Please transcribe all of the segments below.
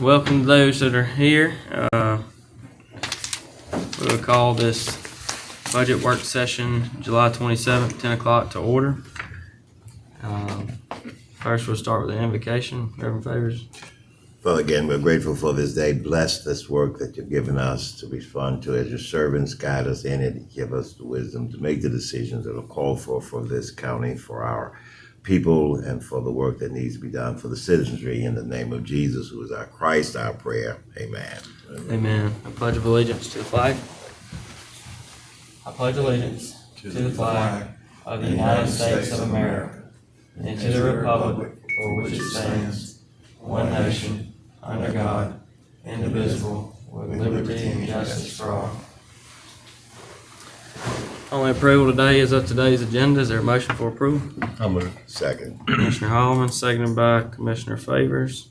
Welcome to those that are here. We'll call this budget work session July 27th, 10 o'clock to order. First, we'll start with the invocation. Reverend Favors. Father, again, we're grateful for this day. Bless this work that you've given us to respond to as your servants. Guide us in it. Give us the wisdom to make the decisions that are called for this county, for our people, and for the work that needs to be done for the citizenry. In the name of Jesus, who is our Christ, our prayer. Amen. Amen. I pledge of allegiance to the flag. I pledge allegiance to the flag of the United States of America and to the republic for which it stands, one nation, under God, indivisible, with liberty and justice for all. Only approval today is of today's agenda. Is there a motion for approval? I'll move. Second. Commissioner Holloman, seconded by Commissioner Favors.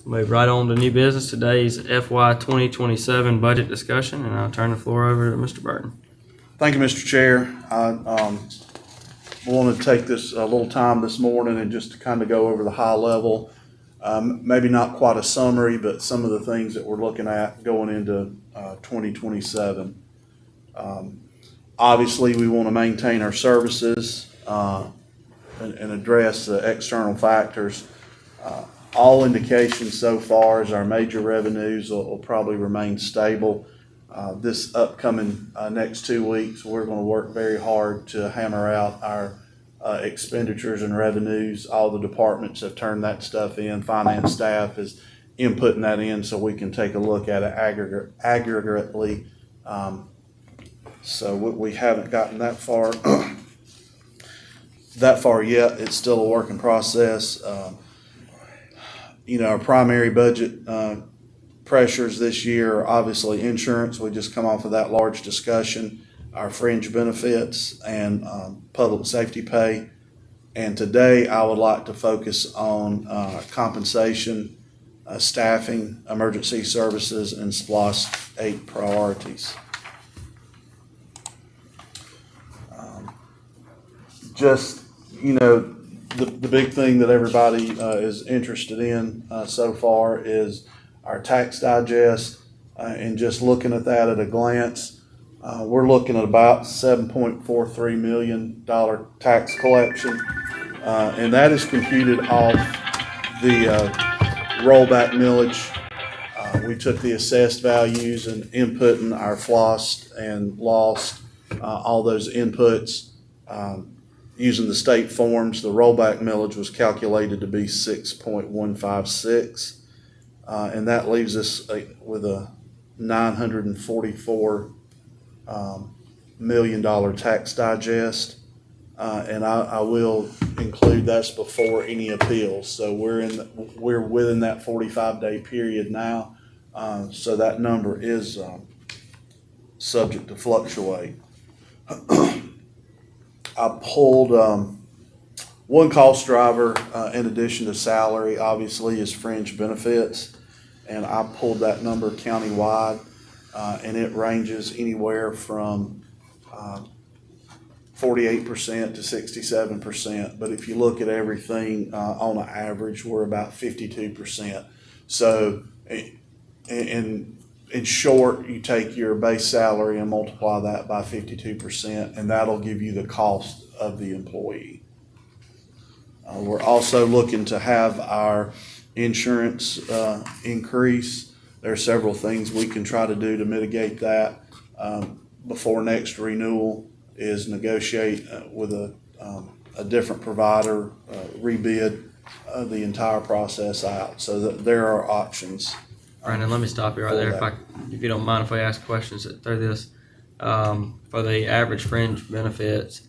Move right on to new business. Today's FY 2027 budget discussion, and I'll turn the floor over to Mr. Burton. Thank you, Mr. Chair. I wanted to take this a little time this morning and just to kind of go over the high level, maybe not quite a summary, but some of the things that we're looking at going into 2027. Obviously, we want to maintain our services and address the external factors. All indications so far is our major revenues will probably remain stable. This upcoming next 2 weeks, we're going to work very hard to hammer out our expenditures and revenues. All the departments have turned that stuff in. Finance staff is inputting that in so we can take a look at it aggregately. So we haven't gotten that far yet. It's still a work in process. Our primary budget pressures this year are obviously insurance. We just come off of that large discussion, our fringe benefits, and public safety pay. And today I would like to focus on compensation, staffing, emergency services, and SPLOST 8 priorities. The big thing that everybody is interested in so far is our tax digest, and just looking at that at a glance, we're looking at about $7.43 million tax collection, and that is computed off the rollback millage. We took the assessed values and inputting our FLOST and LOST, all those inputs. Using the state forms, the rollback millage was calculated to be 6.156, and that leaves us with a $944 million tax digest, and I will include that's before any appeals. So we're within that 45-day period now, so that number is subject to fluctuate. I pulled one cost driver in addition to salary, obviously, is fringe benefits, and I pulled that number countywide, and it ranges anywhere from 48% to 67%. But if you look at everything on an average, we're about 52%. So in short, you take your base salary and multiply that by 52%, and that'll give you the cost of the employee. We're also looking to have our insurance increase. There are several things we can try to do to mitigate that before next renewal is negotiate with a different provider, rebid the entire process out, so that there are options. Brandon, let me stop you right there. If you don't mind if I ask questions through this. For the average fringe benefits,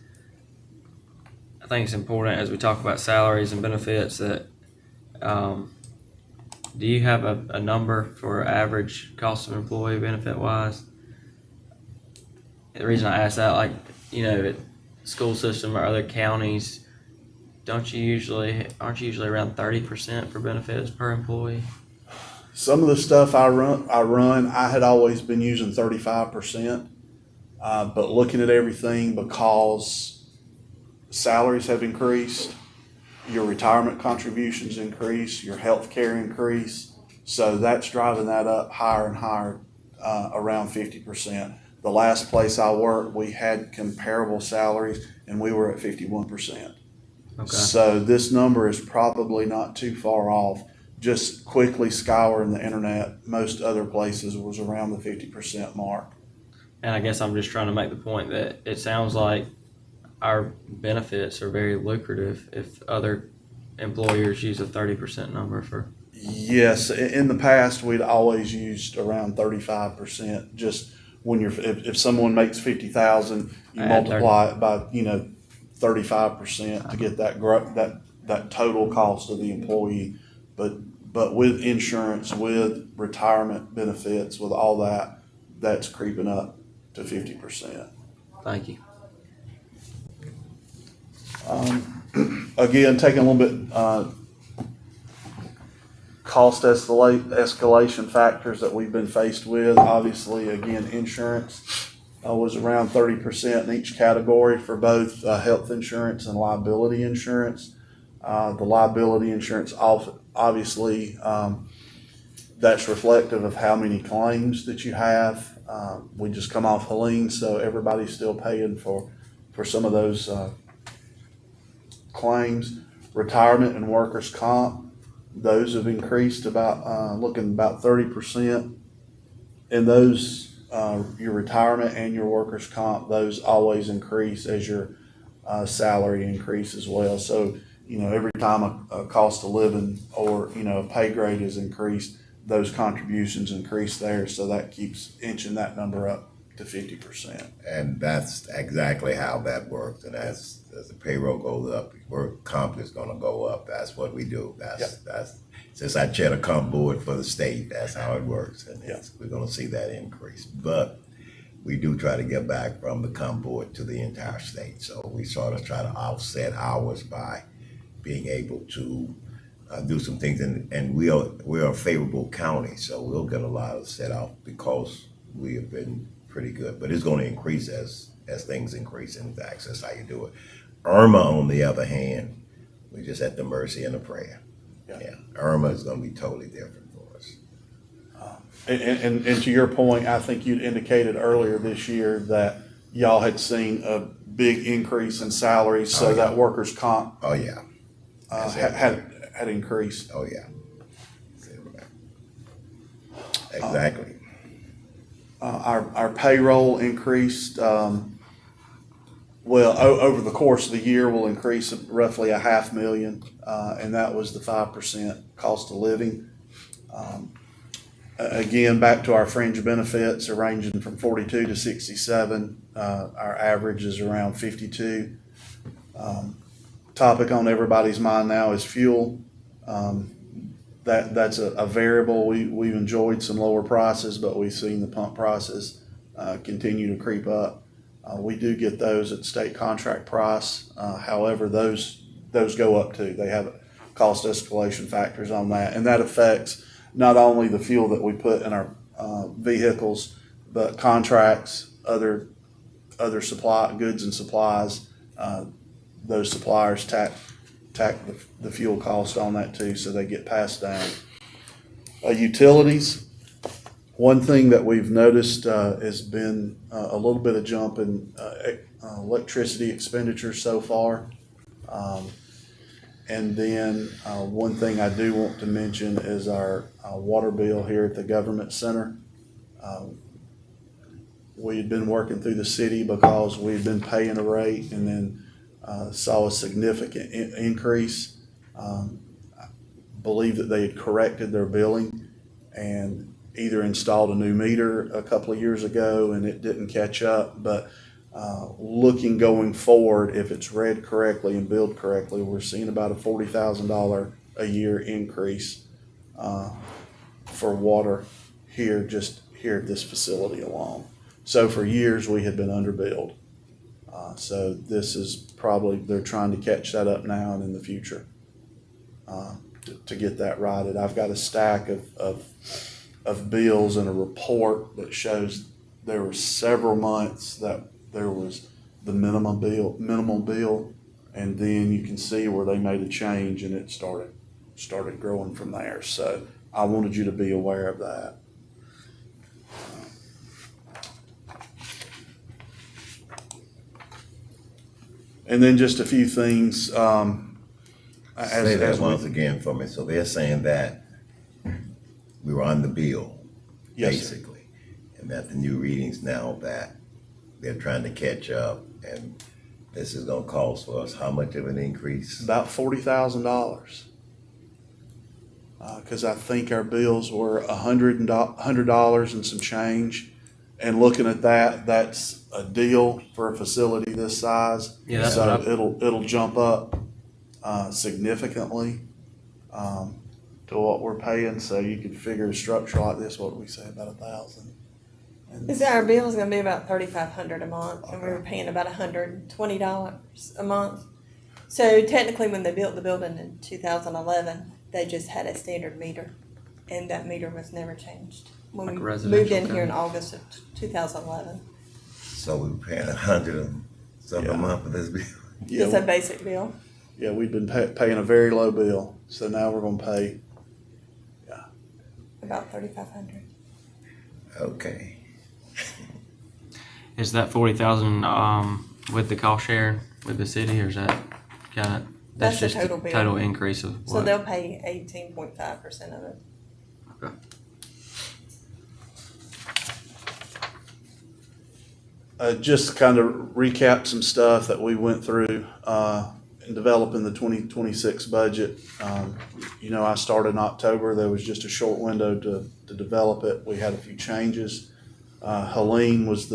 I think it's important as we talk about salaries and benefits that do you have a number for average cost of employee benefit wise? The reason I ask that, at school system or other counties, aren't you usually around 30% for benefits per employee? Some of the stuff I run, I had always been using 35%, but looking at everything, because salaries have increased, your retirement contributions increase, your health care increase. So that's driving that up higher and higher, around 50%. The last place I worked, we had comparable salaries and we were at 51%. Okay. So this number is probably not too far off. Just quickly scouring the internet, most other places was around the 50% mark. And I guess I'm just trying to make the point that it sounds like our benefits are very lucrative if other employers use a 30% number for. Yes, in the past, we'd always used around 35%. Just when if someone makes 50,000, you Add multiply it by 35% to get that total cost of the employee. But with insurance, with retirement benefits, with all that, that's creeping up to 50%. Thank you. Again, taking a little bit cost escalation factors that we've been faced with. Obviously, again, insurance was around 30% in each category for both health insurance and liability insurance. The liability insurance, obviously, that's reflective of how many claims that you have. We just come off Helene, so everybody's still paying for some of those claims. Retirement and workers' comp, those have increased about 30%. And those, your retirement and your workers' comp, those always increase as your salary increase as well. So, every time a cost of living or, a pay grade is increased, those contributions increase there. So that keeps inching that number up to 50%. And that's exactly how that works. And as the payroll goes up, work comp is going to go up. That's what we do. That's since I chair the comp board for the state, that's how it works. And we're going to see that increase. But we do try to get back from the comp board to the entire state. So we sort of try to offset ours by being able to do some things. And we're a favorable county, so we'll get a lot of set off because we have been pretty good. But it's going to increase as things increase in tax. That's how you do it. Irma, on the other hand, we're just at the mercy and a prayer. Yeah. Irma is going to be totally different for us. And to your point, I think you'd indicated earlier this year that y'all had seen a big increase in salaries, so that workers' comp had increased. Oh yeah, exactly. Our payroll increased. Over the course of the year, we'll increase roughly $500,000, and that was the 5% cost of living. Again, back to our fringe benefits, are ranging from 42 to 67. Our average is around 52. Topic on everybody's mind now is fuel. That's a variable. We've enjoyed some lower prices, but we've seen the pump prices continue to creep up. We do get those at state contract price. However, those go up too. They have cost escalation factors on that, and that affects not only the fuel that we put in our vehicles, but contracts, other goods and supplies. Those suppliers tack the fuel cost on that too, so they get passed down. Utilities. One thing that we've noticed has been a little bit of jump in electricity expenditure so far. And then one thing I do want to mention is our water bill here at the government center. We had been working through the city because we had been paying a rate and then saw a significant increase. I believe that they had corrected their billing and either installed a new meter a couple of years ago and it didn't catch up. But looking going forward, if it's read correctly and billed correctly, we're seeing about a $40,000 a year increase for water here at this facility alone. So for years we had been underbilled. So this is probably, they're trying to catch that up now and in the future to get that righted. I've got a stack of bills and a report that shows there were several months that there was the minimum bill And then you can see where they made a change and it started growing from there. So I wanted you to be aware of that. And then just a few things. Say that once again for me. So they're saying that we were on the bill, Yes, basically, and that the new readings now that they're trying to catch up, and this is going to cost for us how much of an increase? about $40,000. Because I think our bills were $100 and some change. And looking at that, that's a deal for a facility this size. Yeah, that's so what it'll jump up significantly to what we're paying. So you could figure a structure like this. What do we say, about 1,000? Is that our bill is gonna be about $3,500 a month, and we were paying about $120 a month. So technically, when they built the building in 2011, they just had a standard meter, and that meter was never changed. When Like a we residential moved in here in kind? August of 2011, So we were paying $100 and something a Yeah. month for this bill. just a basic bill. Yeah, we've been paying a very low bill. So now we're going to pay. About $3,500. Okay. Is that 40,000 with the cost sharing with the city, or is that kind of That's the just total bill. total increase of So what? they'll pay 18.5% of it. Okay. Just kind of recap some stuff that we went through in developing the 2026 budget. I started in October. There was just a short window to develop it. We had a few changes. Helene was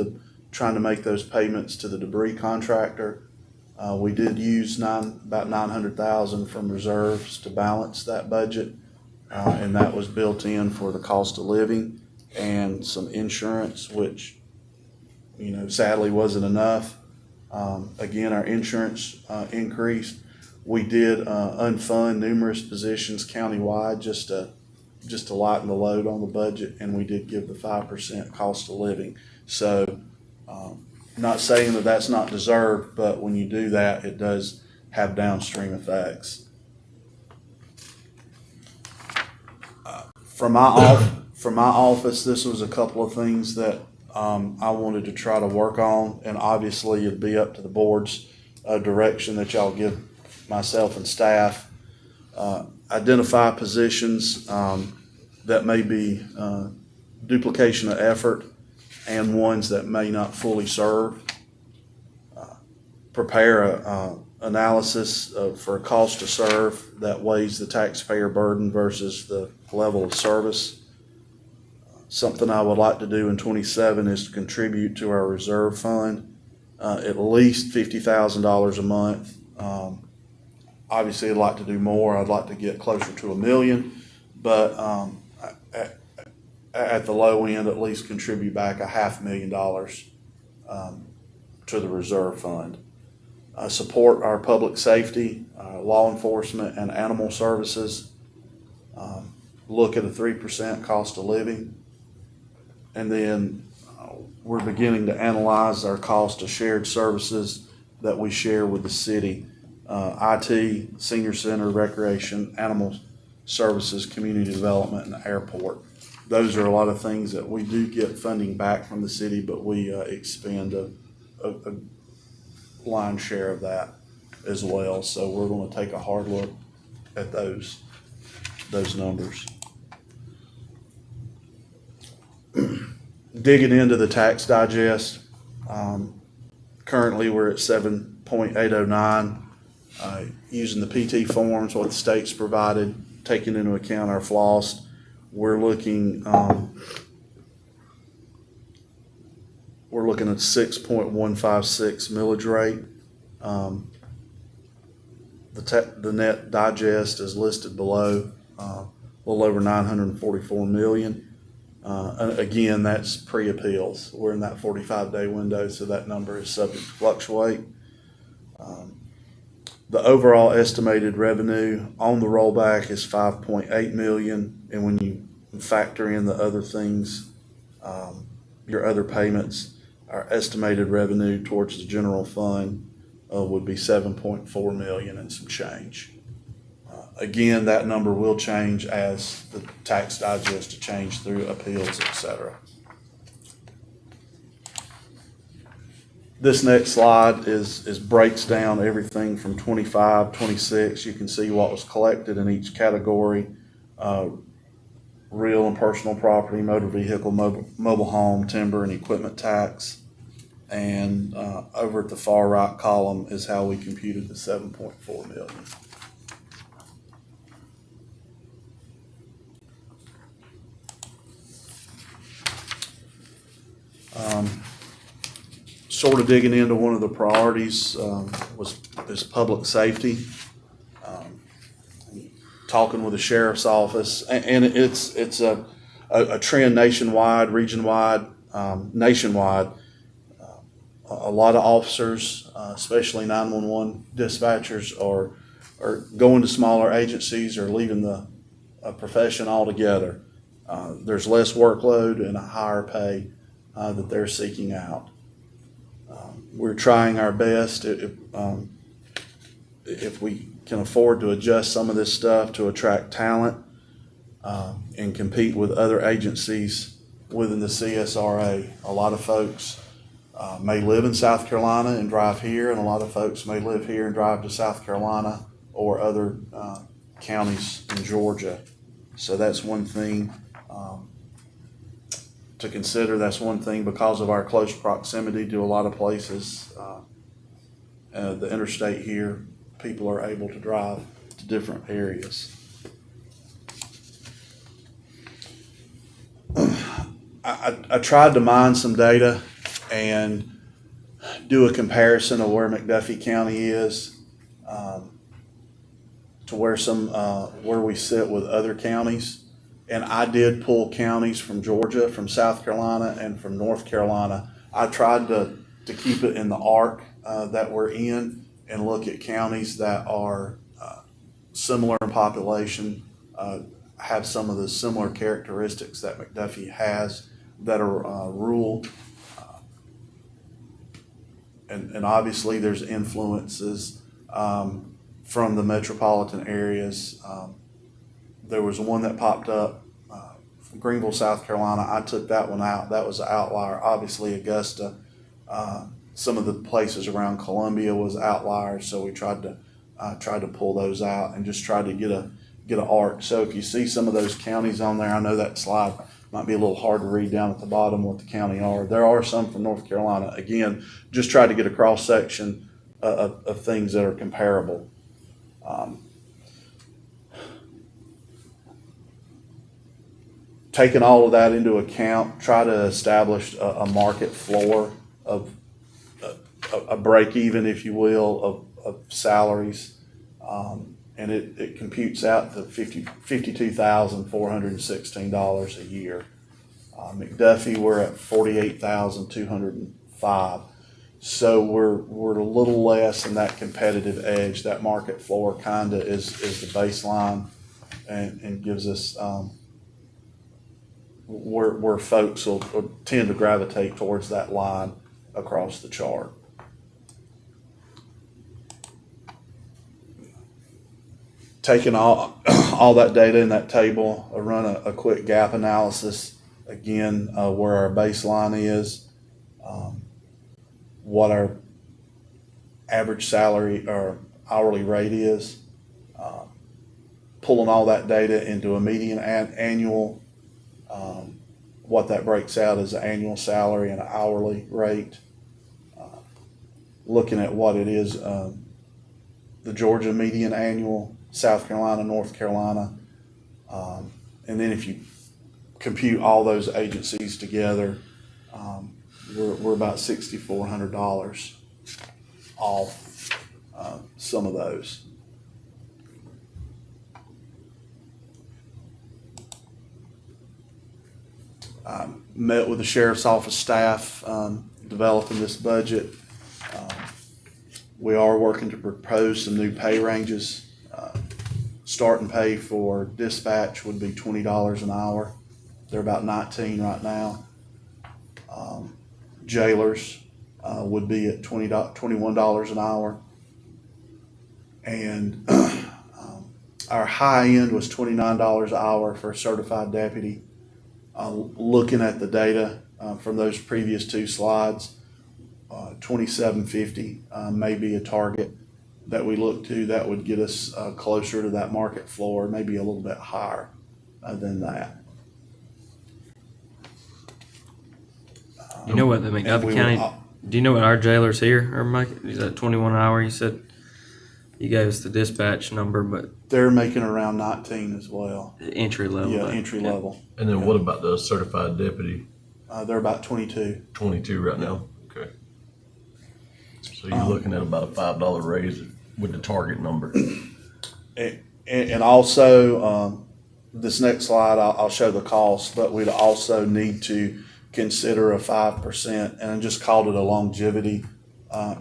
trying to make those payments to the debris contractor. We did use about $900,000 from reserves to balance that budget, and that was built in for the cost of living and some insurance, which sadly wasn't enough. Again, our insurance increased. We did unfund numerous positions countywide just to lighten the load on the budget, and we did give the 5% cost of living. So, not saying that that's not deserved, but when you do that, it does have downstream effects. From my office, this was a couple of things that I wanted to try to work on, and obviously it'd be up to the board's direction that y'all give myself and staff. Identify positions that may be duplication of effort and ones that may not fully serve. Prepare a analysis for a cost to serve that weighs the taxpayer burden versus the level of service. Something I would like to do in 27 is to contribute to our reserve fund at least $50,000 a month. Obviously, I'd like to do more. I'd like to get closer to $1 million, but at the low end, at least contribute back $500,000 to the reserve fund. Support our public safety, law enforcement, and animal services. Look at a 3% cost of living. And then we're beginning to analyze our cost of shared services that we share with the city. IT, senior center, recreation, animal services, community development, and the airport. Those are a lot of things that we do get funding back from the city, but we expend a lion's share of that as well. So we're going to take a hard look at those numbers. Digging into the tax digest, currently we're at 7.809. Using the PT forms, what the state's provided, taking into account our floss, we're looking at 6.156 millage rate. The net digest is listed below, a little over 944 million. Again, that's pre-appeals. We're in that 45-day window, so that number is subject to fluctuate. The overall estimated revenue on the rollback is 5.8 million, and when you factor in the other things, your other payments, our estimated revenue towards the general fund would be 7.4 million and some change. Again, that number will change as the tax digest to change through appeals, etc. This next slide is breaks down everything from 25, 26. You can see what was collected in each category: real and personal property, motor vehicle, mobile home, timber, and equipment tax. And over at the far right column is how we computed the 7.4 million. Sort of digging into one of the priorities is public safety. Talking with the sheriff's office, and it's a trend nationwide, region-wide, nationwide. A lot of officers, especially 911 dispatchers, are going to smaller agencies or leaving the profession altogether. There's less workload and a higher pay that they're seeking out. We're trying our best if we can afford to adjust some of this stuff to attract talent and compete with other agencies within the CSRA. A lot of folks may live in South Carolina and drive here, and a lot of folks may live here and drive to South Carolina or other counties in Georgia. So that's one thing to consider. That's one thing because of our close proximity to a lot of places. The interstate here, people are able to drive to different areas. I tried to mine some data and do a comparison of where McDuffie County is to where we sit with other counties. And I did pull counties from Georgia, from South Carolina, and from North Carolina. I tried to keep it in the arc that we're in and look at counties that are similar in population, have some of the similar characteristics that McDuffie has, that are rural. And obviously there's influences from the metropolitan areas. There was one that popped up from Greenville, South Carolina. I took that one out. That was an outlier. Obviously Augusta, some of the places around Columbia was outliers, so we tried to pull those out and just tried to get an arc. So if you see some of those counties on there, I know that slide might be a little hard to read down at the bottom what the county are. There are some from North Carolina. Again, just try to get a cross section of things that are comparable. Taking all of that into account, try to establish a market floor of a break even, if you will, of salaries. And it computes out to $52,416 a year. McDuffie, we're at $48,205. So we're a little less in that competitive edge. That market floor kind of is the baseline and gives us where folks will tend to gravitate towards that line across the chart. Taking all that data in that table, I run a quick gap analysis, again, where our baseline is, what our average salary or hourly rate is, pulling all that data into a median annual, what that breaks out as an annual salary and an hourly rate, looking at what it is, the Georgia median annual, South Carolina, North Carolina, and then if you compute all those agencies together, we're about $6,400 off some of those. Met with the sheriff's office staff developing this budget. We are working to propose some new pay ranges. Starting pay for dispatch would be $20 an hour. They're about $19 right now. Jailers, would be at $21 an hour. And our high end was $29 an hour for a certified deputy. Looking at the data from those previous two slides, $27.50 may be a target that we look to. That would get us closer to that market floor, maybe a little bit higher than that. You know what the McDuffie County? Do you know what our jailers here are making? Is that 21 an hour? You said you gave us the dispatch number, but They're making around 19 as well. entry level. Yeah, though. entry level. And then what about the certified deputy? They're about 22. 22 right now. Okay. So you're looking at about a $5 raise with the target number. And also, this next slide, I'll show the cost, but we'd also need to consider a 5%, and I just called it a longevity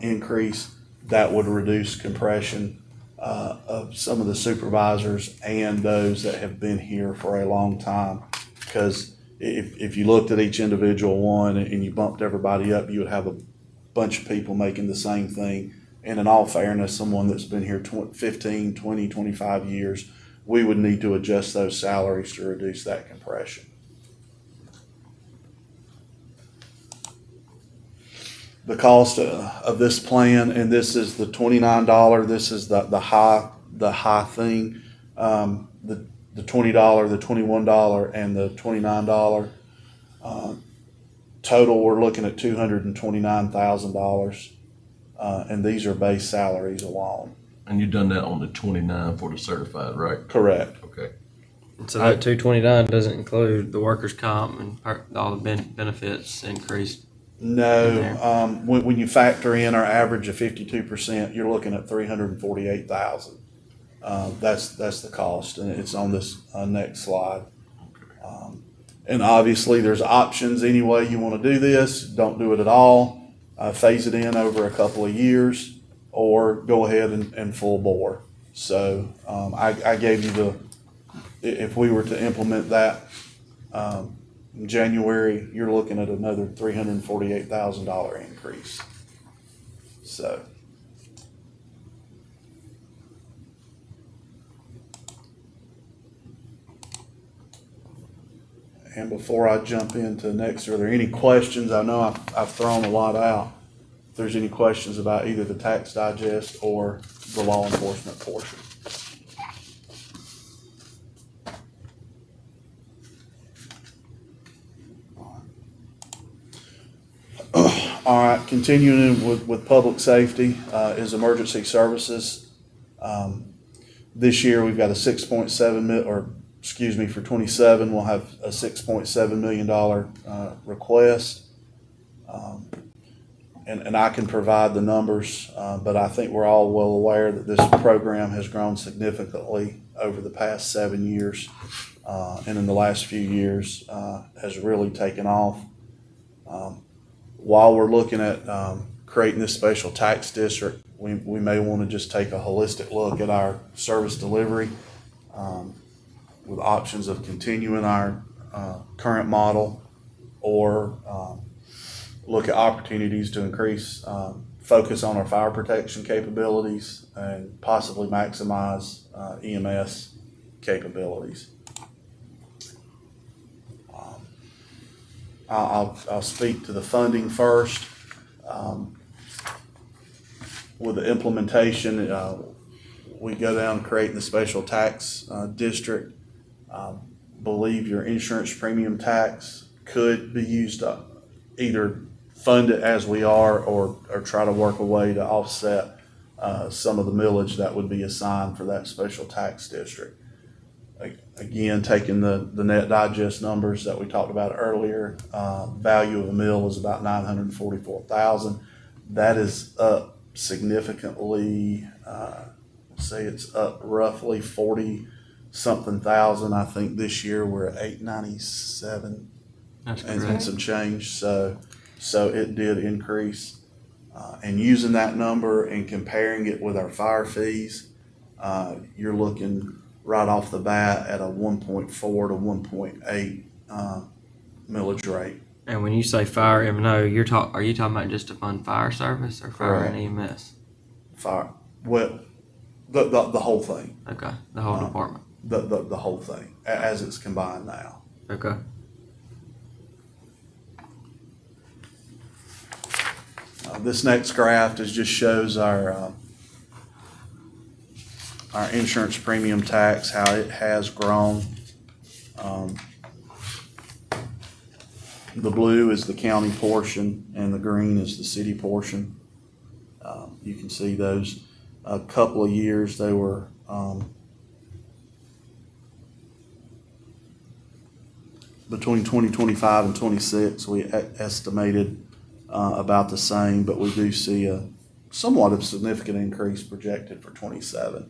increase that would reduce compression of some of the supervisors and those that have been here for a long time. Because if you looked at each individual one and you bumped everybody up, you would have a bunch of people making the same thing. And in all fairness, someone that's been here 15, 20, 25 years, we would need to adjust those salaries to reduce that compression. The cost of this plan, and this is the $29. This is the high thing. The $20, the $21, and the $29. Total, we're looking at $229,000, and these are base salaries alone. And you've done that on the 29 for the certified, right? Correct. Okay. So that 229 doesn't include the workers' comp and all the benefits increased. No, when you factor in our average of 52%, you're looking at $348,000. That's the cost, and it's on this next slide. And obviously, there's options any way you want to do this. Don't do it at all. Phase it in over a couple of years, or go ahead and full bore. So I gave you if we were to implement that in January, you're looking at another $348,000 increase. So. And before I jump into next, are there any questions? I know I've thrown a lot out. If there's any questions about either the tax digest or the law enforcement portion. All right, continuing with public safety is emergency services. This year we've got a 6.7 million, or excuse me, for 27 we'll have a $6.7 million request. And I can provide the numbers, but I think we're all well aware that this program has grown significantly over the past 7 years, and in the last few years has really taken off. While we're looking at creating this special tax district, we may want to just take a holistic look at our service delivery with options of continuing our current model, or look at opportunities to increase focus on our fire protection capabilities and possibly maximize EMS capabilities. I'll speak to the funding first. With the implementation, we go down creating the special tax district. Believe your insurance premium tax could be used to either fund it as we are, or try to work a way to offset some of the millage that would be assigned for that special tax district. Again, taking the net digest numbers that we talked about earlier, value of a mill is about $944,000. That is up significantly. Say it's up roughly 40-something thousand. I think this year we're at 897 and some change. So it did increase. And using that number and comparing it with our fire fees, you're looking right off the bat at a 1.4 to 1.8 millage rate And when you say fire M&O, are you talking about just to fund fire service or fire and EMS? Fire, well, the whole thing, Okay, the whole department. the whole thing, as it's combined now. Okay. This next graph just shows our insurance premium tax, how it has grown. The blue is the county portion and the green is the city portion. You can see those, a couple of years they were between 2025 and 26, we estimated about the same, but we do see a somewhat of significant increase projected for 27.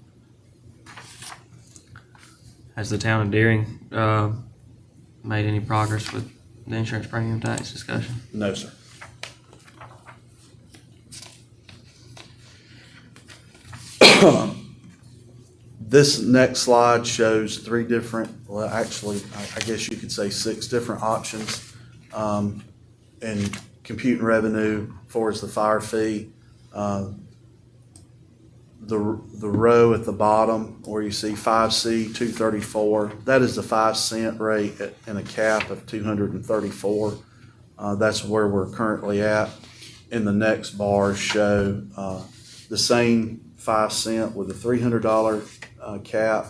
Has the town of Deering made any progress with the insurance premium tax discussion? No, sir. This next slide shows three different, well, actually, I guess you could say 6 different options in computing revenue for as the fire fee. The row at the bottom where you see 5C 234, that is the 5-cent rate and a cap of 234. That's where we're currently at. And the next bars show the same 5 cent with a $300 cap,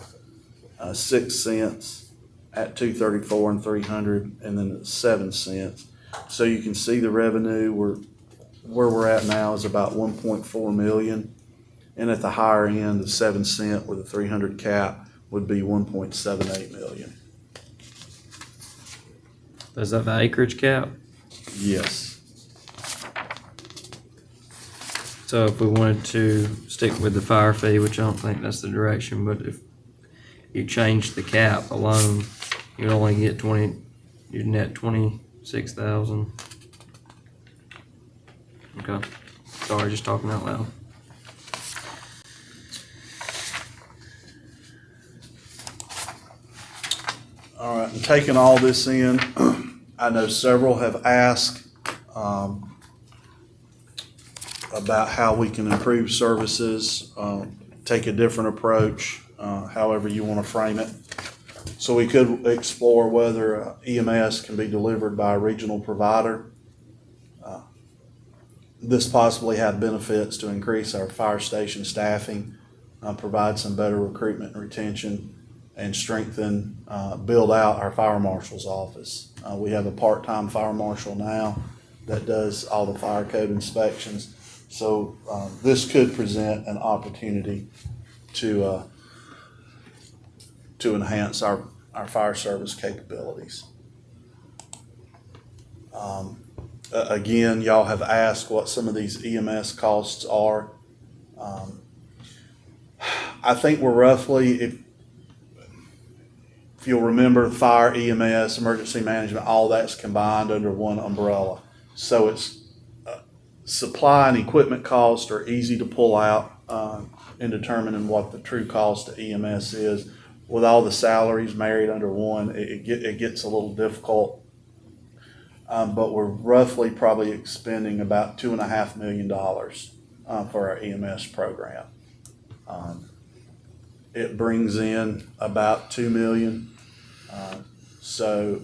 6 cents at 234 and 300, and then 7 cents. So you can see the revenue where we're at now is about 1.4 million. And at the higher end, the 7 cent with a 300 cap would be 1.78 million. Is that the acreage cap? Yes. So if we wanted to stick with the fire fee, which I don't think that's the direction, but if you change the cap alone, you'd only get you'd net 26,000. Okay. Sorry, just talking out loud. All right, and taking all this in, I know several have asked about how we can improve services, take a different approach, however you want to frame it. So we could explore whether EMS can be delivered by a regional provider. This possibly have benefits to increase our fire station staffing, provide some better recruitment and retention, and strengthen, build out our fire marshal's office. We have a part-time fire marshal now that does all the fire code inspections. So this could present an opportunity to enhance our fire service capabilities. Again, y'all have asked what some of these EMS costs are. I think we're roughly, if you'll remember, fire, EMS, emergency management, all that's combined under one umbrella. So it's supply and equipment costs are easy to pull out in determining what the true cost of EMS is. With all the salaries married under one, it gets a little difficult. But we're roughly probably expending about $2.5 million for our EMS program. It brings in about $2 million. So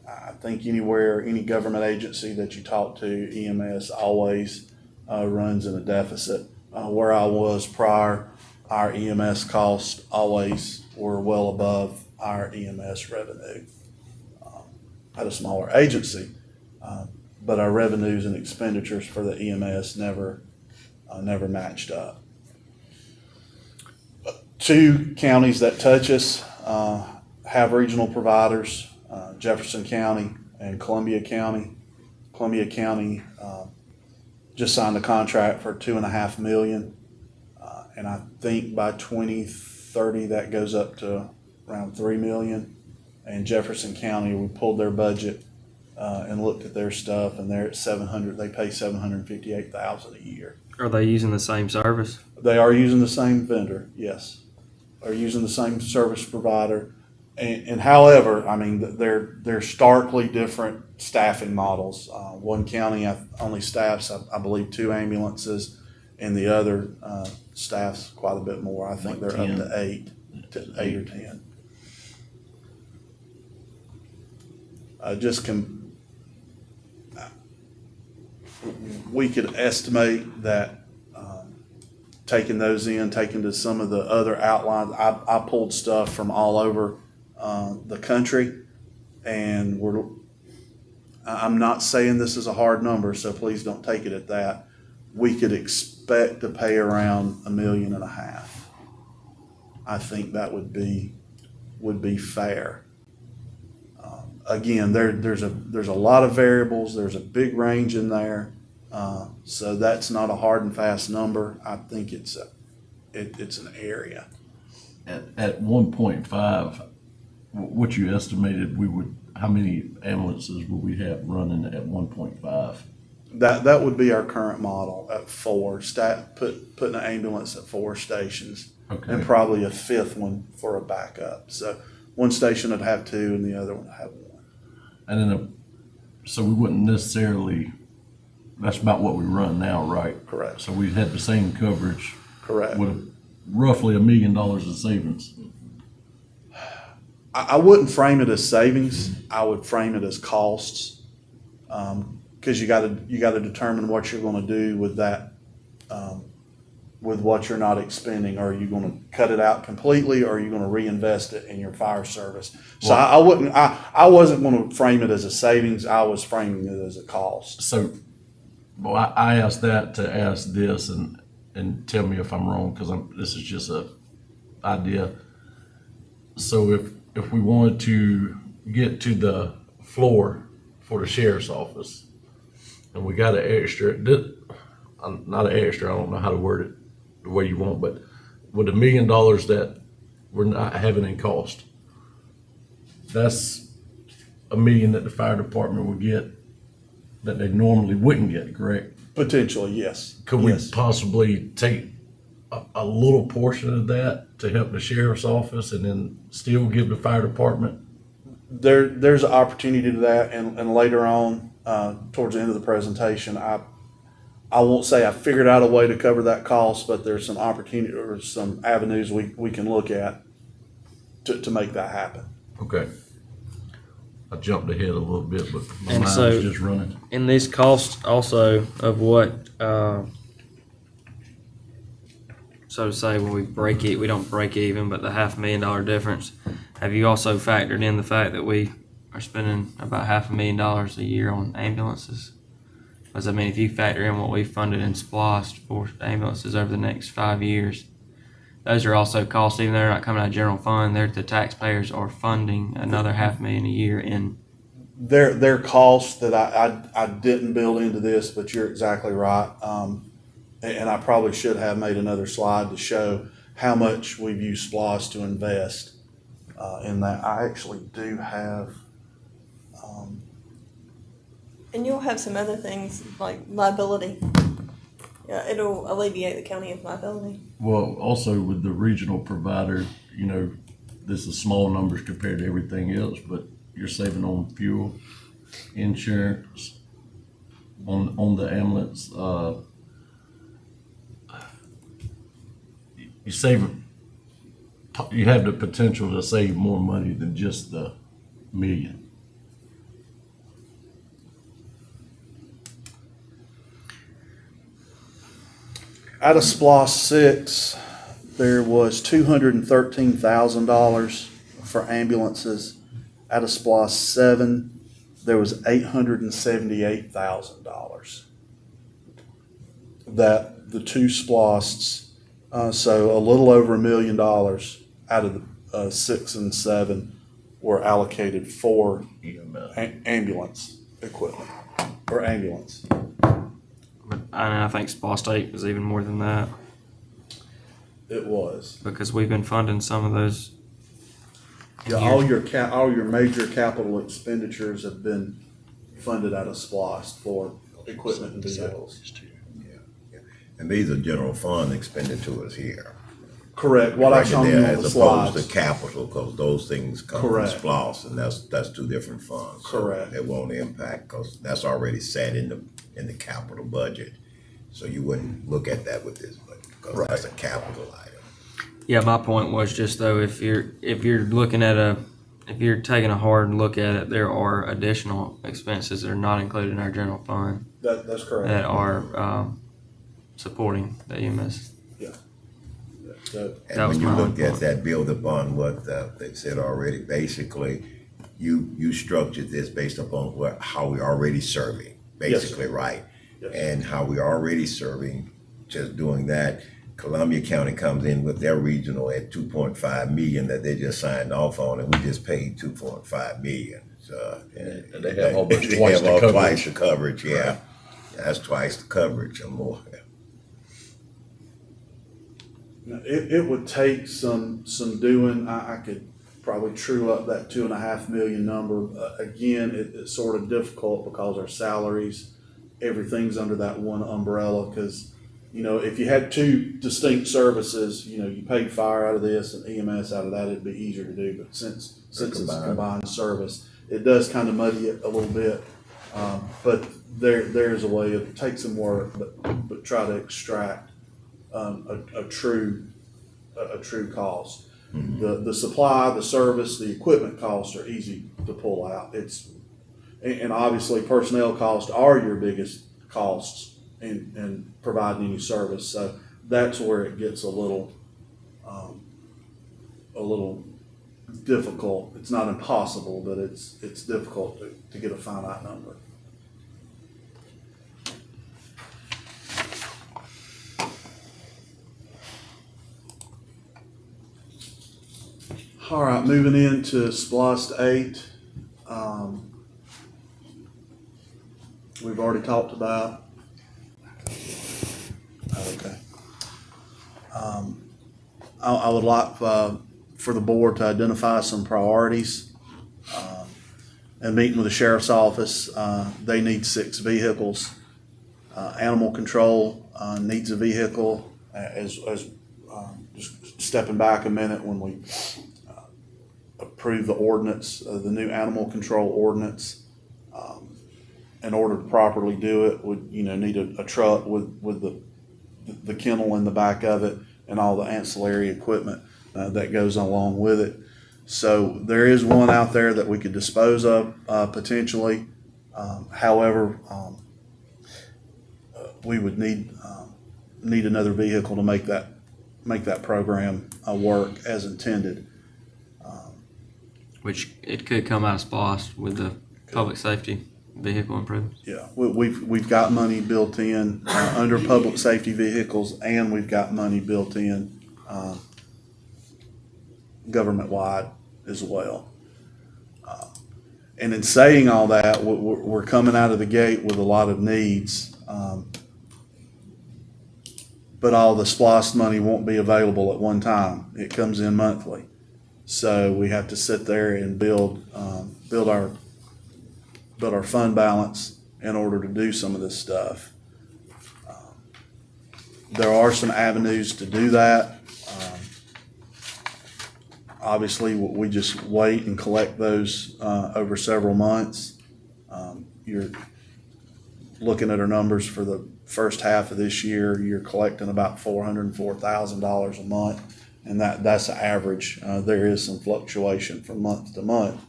I think any government agency that you talk to, EMS always runs in a deficit. Where I was prior, our EMS costs always were well above our EMS revenue. At a smaller agency, but our revenues and expenditures for the EMS never matched up. 2 counties that touch us have regional providers, Jefferson County and Columbia County. Columbia County just signed a contract for $2.5 million, and I think by 2030 that goes up to around $3 million. And Jefferson County, we pulled their budget and looked at their stuff, and they're at $700. They pay $758,000 a year. Are they using the same service? They are using the same vendor. Yes, they're using the same service provider. And however, I mean, they're starkly different staffing models. One county only staffs, I believe, 2 ambulances, and the other staffs quite a bit more. I think they're up to 8 or 10. We could estimate that taking those in, taking to some of the other outlines. I pulled stuff from all over the country, and I'm not saying this is a hard number, so please don't take it at that. We could expect to pay around $1.5 million. I think that would be fair. Again, there's a lot of variables. There's a big range in there, so that's not a hard and fast number. I think it's an area. At 1.5, what you estimated how many ambulances would we have running at 1.5? That would be our current model at 4. Putting an ambulance at 4 stations, Okay. and probably a 5th one for a backup. So one station would have 2, and the other one would have 1. And then, so we wouldn't necessarily, that's about what we run now, right? Correct. So we had the same coverage Correct. with roughly $1 million in savings. I wouldn't frame it as savings. I would frame it as costs, because you got to determine what you're going to do with that, with what you're not expending. Are you going to cut it out completely, or are you going to reinvest it in your fire service? So I wasn't going to frame it as a savings. I was framing it as a cost. So, well, I asked that to ask this, and tell me if I'm wrong, because this is just a idea. So if we wanted to get to the floor for the sheriff's office, and we got an extra, not an extra, I don't know how to word it the way you want, but with $1 million that we're not having in cost, that's $1 million that the fire department would get that they normally wouldn't get, correct? Potentially, yes. Could we Yes. possibly take a little portion of that to help the sheriff's office and then still give the fire department? There's an opportunity to that, and later on, towards the end of the presentation, I won't say I figured out a way to cover that cost, but there's some opportunity or some avenues we can look at to make that happen. Okay. I jumped ahead a little bit, but my And mind so- was just running. In these costs also of what, so to say, when we don't break even, but the $500,000 difference, have you also factored in the fact that we are spending about $500,000 a year on ambulances? Because I mean, if you factor in what we funded and splossed for ambulances over the next 5 years, those are also costs, even though they're not coming out of general fund, the taxpayers are funding another $500,000 a year in. They're costs that I didn't build into this, but you're exactly right. And I probably should have made another slide to show how much we've used SPLOST to invest in that. I actually do have. And you'll have some other things like liability. Yeah, it'll alleviate the county of liability. Well, also with the regional provider, this is small numbers compared to everything else, but you're saving on fuel, insurance, on the ambulance. You have the potential to save more money than just the $1 million. Out of SPLOST 6, there was $213,000 for ambulances. Out of SPLOST 7, there was $878,000. That the two SPLOSTs, so a little over $1 million out of the 6 and 7 were allocated for ambulance equipment or ambulance. But I think SPLOST 8 was even more than that, It was. because we've been funding some of those. Yeah, all your major capital expenditures have been funded out of SPLOST for equipment and vehicles. And these are general fund expenditures here. Correct, what I showed you on as the opposed to slides. capital, because those things come from Correct. SPOS, and that's two different funds. So Correct. it won't impact, because that's already set in the capital budget. So you wouldn't look at that with this budget, because that's a capital item. Yeah, my point was just though, if you're looking at if you're taking a hard look at it, there are additional expenses that are not included in our general fund That's correct. that are supporting the EMS. So, That And was when you my look only at point. that, build upon what they've said already, basically, you structured this based upon how we already serving, basically, right? Yes. And how we already serving, just doing that, Columbia County comes in with their regional at 2.5 million that they just signed off on, and we just paid 2.5 million. So, And they have almost they twice have the all coverage. twice the coverage, yeah. That's twice the coverage or more. it would take some doing. I could probably true up that 2.5 million number. Again, it's sort of difficult because our salaries, everything's under that one umbrella. Because, if you had two distinct services, you paid fire out of this and EMS out of that, it'd be easier to do. But since it's a combined service, it does kind of muddy it a little bit. But there's a way. It takes some work, but try to extract a true cost. The supply, the service, the equipment costs are easy to pull out. And obviously personnel costs are your biggest costs in providing any service. So that's where it gets a little difficult. It's not impossible, but it's difficult to get a finite number. All right, moving into SPLOST 8. We've already talked about. Okay. I would like for the board to identify some priorities. And meeting with the sheriff's office, they need 6 vehicles. Animal control needs a vehicle. As just stepping back a minute, when we approve the ordinance, the new animal control ordinance, in order to properly do it, would need a truck with the kennel in the back of it and all the ancillary equipment that goes along with it. So there is one out there that we could dispose of potentially. However, we would need another vehicle to make that program work as intended. Which it could come out of SPOS with the public safety vehicle improvements. Yeah, we've got money built in under public safety vehicles, and we've got money built in government-wide as well. And in saying all that, we're coming out of the gate with a lot of needs, but all the SPLOST money won't be available at one time. It comes in monthly. So we have to sit there and build our fund balance in order to do some of this stuff. There are some avenues to do that. Obviously, we just wait and collect those over several months. You're looking at our numbers for the first half of this year. You're collecting about $404,000 a month. And that's the average. There is some fluctuation from month to month.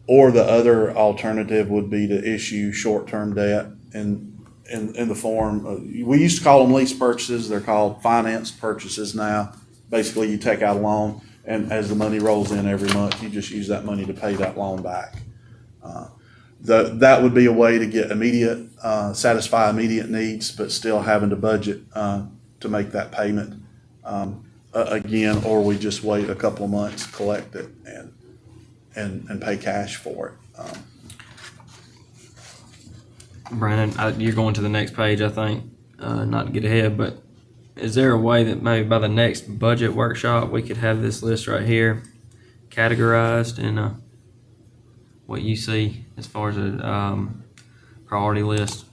Or the other alternative would be to issue short-term debt in the form of, we used to call them lease purchases. They're called finance purchases now. Basically, you take out a loan, and as the money rolls in every month, you just use that money to pay that loan back. That would be a way to get satisfy immediate needs, but still having to budget to make that payment. Again, or we just wait a couple of months, collect it, and pay cash for it. Brandon, you're going to the next page, I think, not to get ahead, but is there a way that maybe by the next budget workshop, we could have this list right here categorized in what you see as far as a priority list?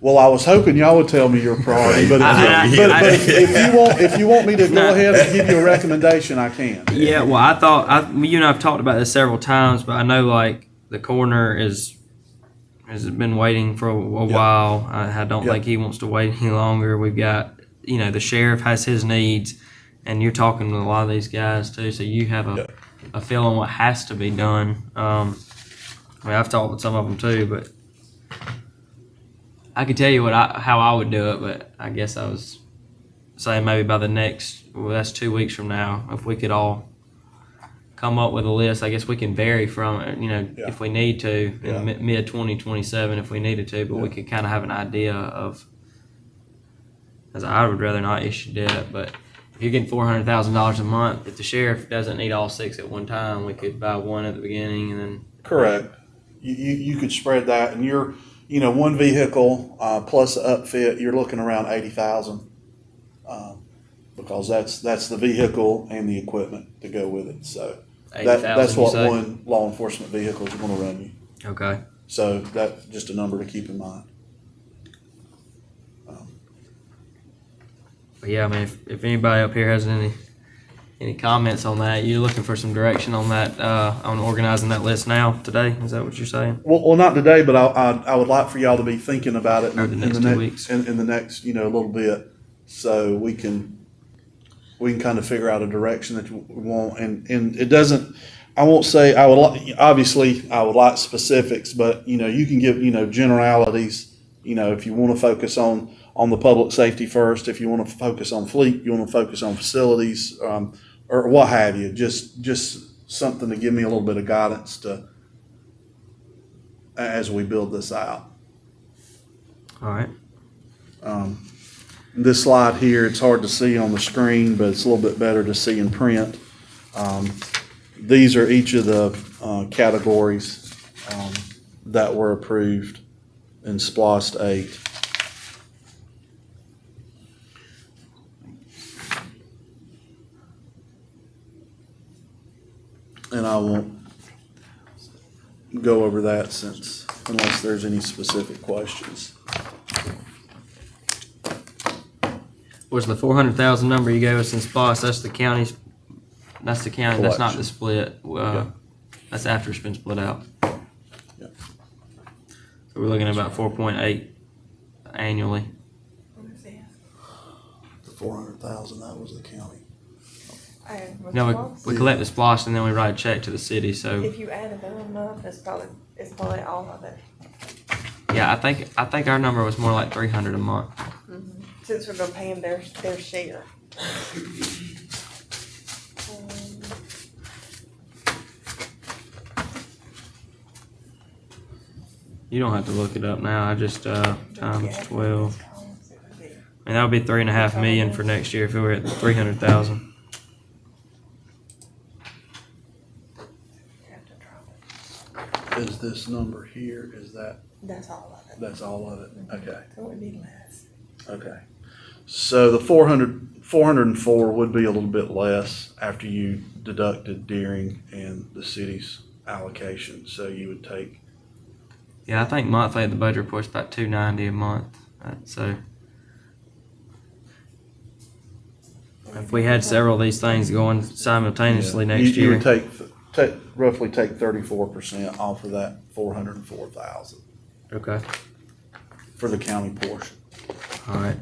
Well, I was hoping y'all would tell me your priority, but if you want me to go ahead and give you a recommendation, I can. Yeah, well, you and I have talked about this several times, but I know like the coroner has been waiting for a while. I don't think he wants to wait any longer. We've got, the sheriff has his needs, and you're talking to a lot of these guys too, so you have a feel on what has to be done. I've talked with some of them too, but I could tell you how I would do it, but I guess I was saying maybe by that's 2 weeks from now, if we could all come up with a list. I guess we can vary from it, if we need to, in mid 2027 if we needed to, but we could kind of have an idea of, as I would rather not issue debt, but if you're getting $400,000 a month, if the sheriff doesn't need all 6 at one time, we could buy one at the beginning and then. Correct. You could spread that, and you're, one vehicle plus the upfit, you're looking around 80,000, because that's the vehicle and the equipment to go with it. So that's what one law enforcement vehicle is going to run you. Okay. So that's just a number to keep in mind. But yeah, I mean, if anybody up here has any comments on that, you're looking for some direction on that, on organizing that list now today. Is that what you're saying? Well, not today, but I would like for y'all to be thinking about it in the next 2 weeks. In the next, little bit, so we can kind of figure out a direction that you want. And it doesn't. I won't say I would. Obviously, I would like specifics, but you can give generalities. If you want to focus on the public safety first, if you want to focus on fleet, you want to focus on facilities, or what have you. Just something to give me a little bit of guidance as we build this out. All right. This slide here, it's hard to see on the screen, but it's a little bit better to see in print. These are each of the categories that were approved in SPLOST 8. And I won't go over that unless there's any specific questions. Was the 400,000 number you gave us in SPOS? That's the county's. That's the county. That's not the split. That's after it's been split out. Yeah. So we're looking at about 4.8 annually. The 400,000, that was the county. No, we collect the SPOS and then we write a check to the city. So if you added them up, it's probably all of it. yeah, I think our number was more like 300 a month. Mm-hmm. Since we're gonna pay them their share. You don't have to look it up now. I just times 12. And that would be $3.5 million for next year if we were at 300,000. Is this number here, That's all of it. that's all of it? Okay. So it would be less. Okay. So the 404 would be a little bit less after you deducted Deering and the city's allocation. So you would take. Yeah, I think monthly at the budget report's about $290 a month. So if we had several of these things going simultaneously next you year, would roughly take 34% off of that 404,000 okay, for the county portion. all right.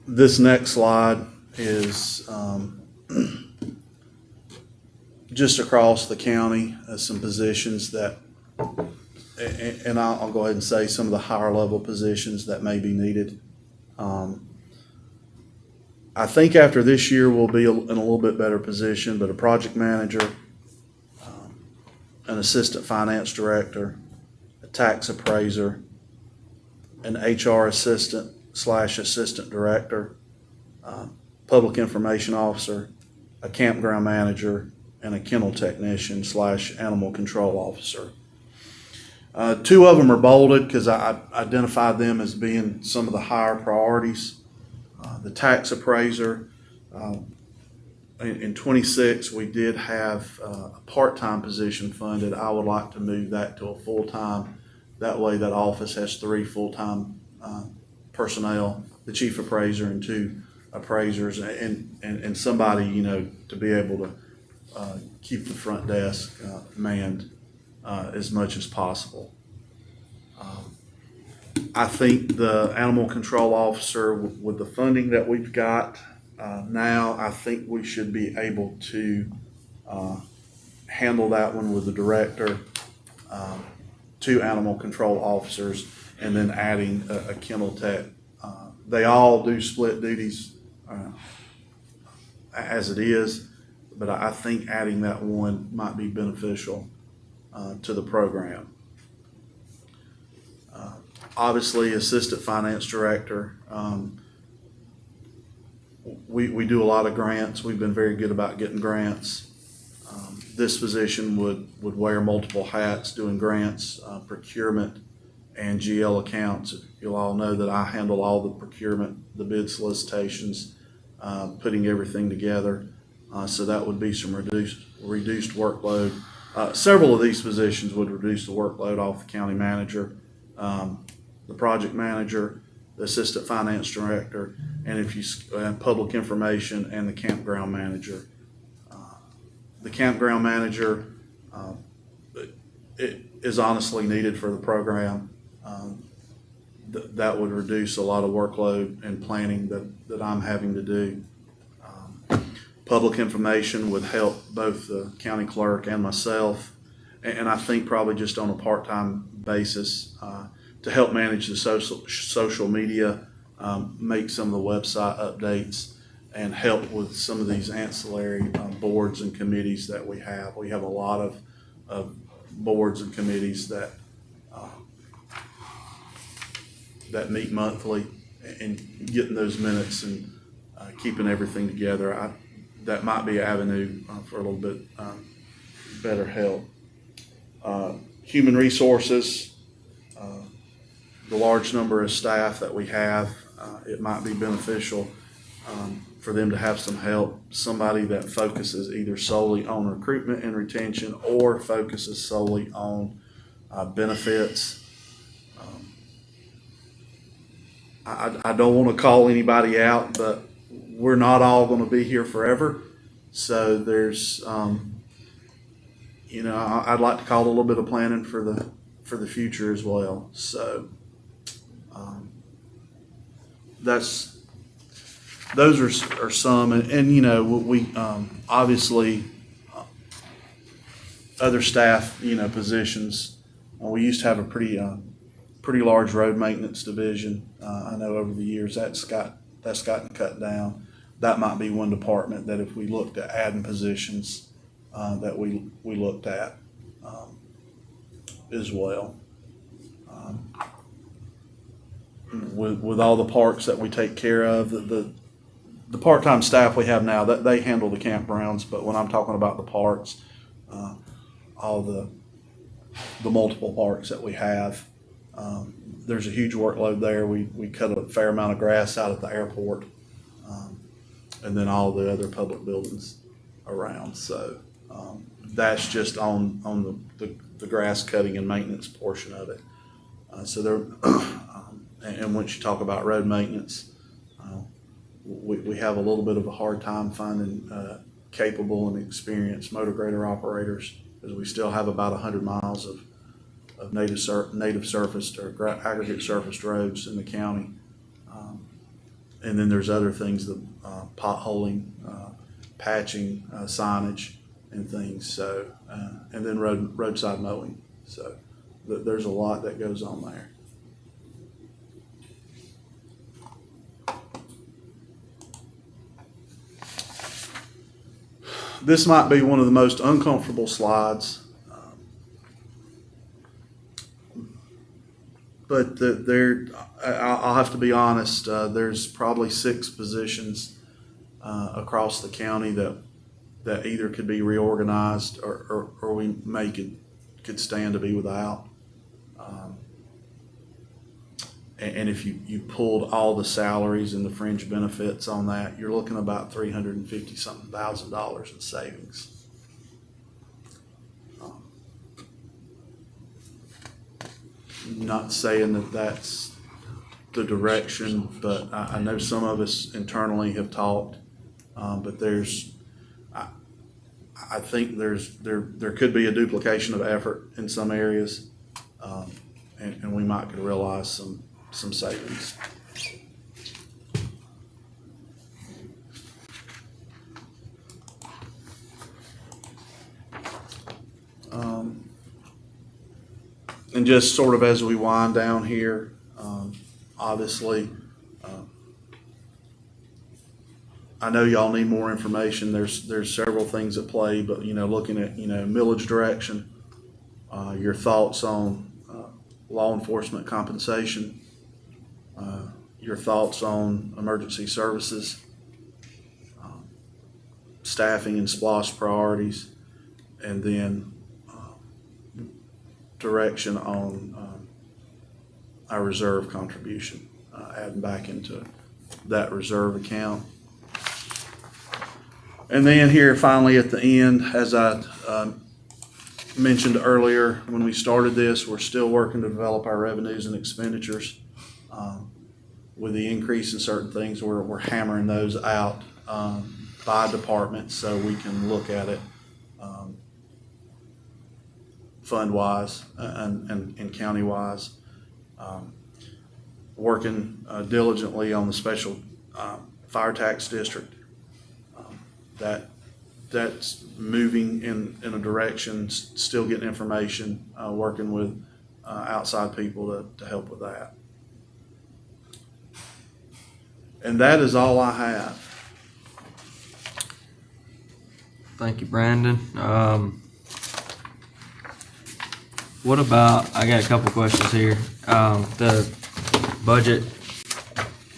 This next slide is just across the county, some positions that, and I'll go ahead and say some of the higher level positions that may be needed. I think after this year we'll be in a little bit better position, but a project manager, an assistant finance director, a tax appraiser, an HR assistant / assistant director, public information officer, a campground manager, and a kennel technician / animal control officer. Two of them are bolded because I identified them as being some of the higher priorities. The tax appraiser, in 26, we did have a part-time position funded. I would like to move that to a full-time. That way that office has 3 full-time personnel, the chief appraiser and 2 appraisers, and somebody, you know, to be able to keep the front desk manned as much as possible. I think the animal control officer, with the funding that we've got now, I think we should be able to handle that one with the director, 2 animal control officers, and then adding a kennel tech. They all do split duties as it is, but I think adding that one might be beneficial to the program. Obviously, assistant finance director. We do a lot of grants. We've been very good about getting grants. This position would wear multiple hats doing grants, procurement, and GL accounts. You'll all know that I handle all the procurement, the bid solicitations, putting everything together. So that would be some reduced workload. Several of these positions would reduce the workload off the county manager, the project manager, the assistant finance director, and public information, and the campground manager. The campground manager, it is honestly needed for the program. That would reduce a lot of workload and planning that I'm having to do. Public information would help both the county clerk and myself, and I think probably just on a part-time basis to help manage the social media, make some of the website updates, and help with some of these ancillary boards and committees that we have. We have a lot of boards and committees that meet monthly, and getting those minutes and keeping everything together. That might be an avenue for a little bit better help. Human resources, the large number of staff that we have, it might be beneficial for them to have some help, somebody that focuses either solely on recruitment and retention or focuses solely on benefits. I don't want to call anybody out, but we're not all going to be here forever. So there's, I'd like to call a little bit of planning for the future as well. So those are some, and we obviously other staff positions. We used to have a pretty large road maintenance division. I know over the years that's gotten cut down. That might be one department that if we looked at adding positions that we looked at as well. With all the parks that we take care of, the part-time staff we have now, that they handle the campgrounds, but when I'm talking about the parks, all the multiple parks that we have, there's a huge workload there. We cut a fair amount of grass out at the airport, and then all the other public buildings around. So that's just on the grass cutting and maintenance portion of it. So there, and once you talk about road maintenance, we have a little bit of a hard time finding capable and experienced motor grader operators, because we still have about 100 miles of native surfaced or aggregate surfaced roads in the county. And then there's other things, the potholing, patching, signage, and things. So, and then roadside mowing. So there's a lot that goes on there. This might be one of the most uncomfortable slides, but I'll have to be honest, there's probably 6 positions across the county that that either could be reorganized or we could stand to be without. And if you pulled all the salaries and the fringe benefits on that, you're looking about $350-something thousand in savings. Not saying that that's the direction, but I know some of us internally have talked. But I think there could be a duplication of effort in some areas, and we might could realize some savings. And just sort of as we wind down here, obviously, I know y'all need more information. There's several things at play, but looking at millage direction, your thoughts on law enforcement compensation, your thoughts on emergency services, staffing and SPLOST priorities, and then direction on our reserve contribution, adding back into that reserve account. And then here finally at the end, as I mentioned earlier when we started this, we're still working to develop our revenues and expenditures. With the increase in certain things, we're hammering those out by department so we can look at it fund-wise and county-wise. Working diligently on the special fire tax district. That's moving in a direction, still getting information, working with outside people to help with that. And that is all I have. Thank you, Brandon. What about, I got a couple questions here. The budget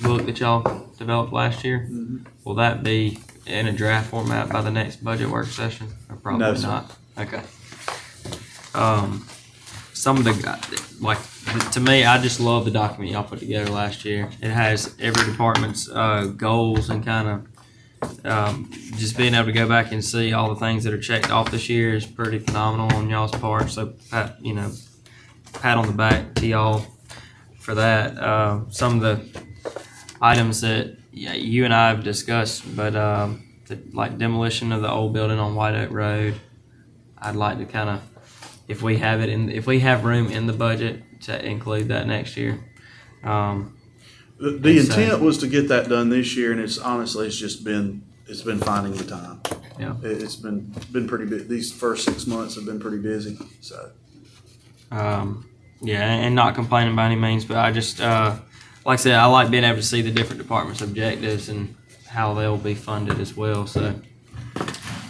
book that y'all developed last year, will that be in a draft format by the next budget work session? Or probably No, sir. not. Okay. Some of the, to me, I just love the document y'all put together last year. It has every department's goals and kind of just being able to go back and see all the things that are checked off this year is pretty phenomenal on y'all's part. So, pat on the back to y'all for that. Some of the items that you and I have discussed, but like demolition of the old building on White Oak Road, I'd like to kind of, if we have room in the budget to include that next year. The intent was to get that done this year, and it's just been finding the time. Yeah. It's been pretty busy. These first 6 months have been pretty busy. So. Yeah, and not complaining by any means, but I just like I said, I like being able to see the different departments' objectives and how they'll be funded as well. So.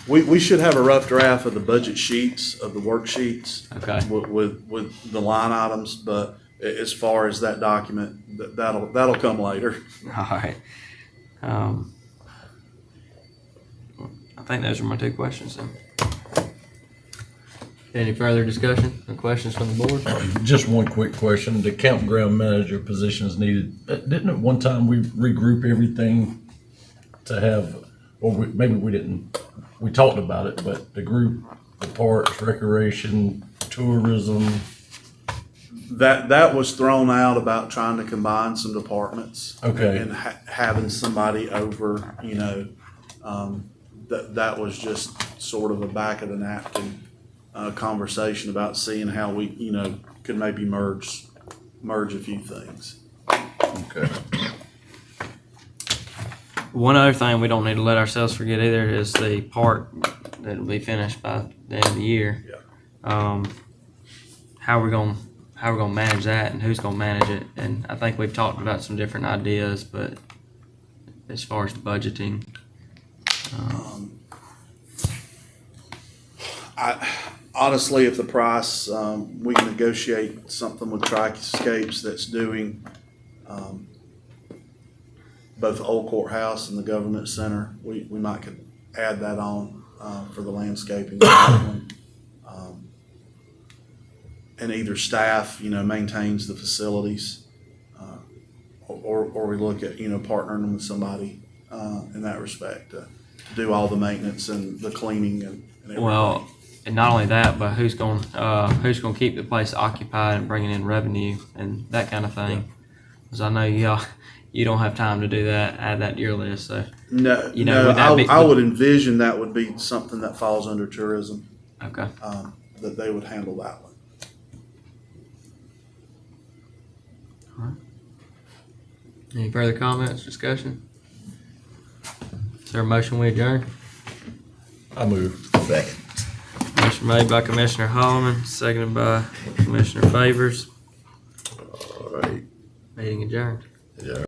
We should have a rough draft of the budget sheets, of the worksheets. Okay. With the line items, but as far as that document, that'll come later. All right. I think those are my two questions then. Any further discussion or questions from the board? Just one quick question. The campground manager position is needed. Didn't at one time we regroup everything to have, or maybe we didn't, we talked about it, but the group, the parks, recreation, tourism. That was thrown out about trying to combine some departments. Okay. And having somebody over, that was just sort of a back of the napkin conversation about seeing how we, could maybe merge a few things. Okay. One other thing we don't need to let ourselves forget either is the park that'll be finished by the end of the year. Yeah. How we're gonna manage that and who's gonna manage it. And I think we've talked about some different ideas, but as far as the budgeting, Honestly, if the price, we can negotiate something with Tri-Escapes that's doing both the old courthouse and the government center. We might could add that on. for the landscaping. Um, and either staff, maintains the facilities, or we look at, partnering with somebody, in that respect, to do all the maintenance and the cleaning and everything. Well, and not only that, but who's going to keep the place occupied and bringing in revenue and that kind of thing? Because I know you don't have time to do that. Add that to your list. So No, would that be- I would envision that would be something that falls under tourism, okay. that they would handle that one. Any further comments, discussion? Is there a motion we adjourn? I move. Second. Motion made by Commissioner Holloman, seconded by Commissioner Favors. All right. Meeting adjourned. Yeah.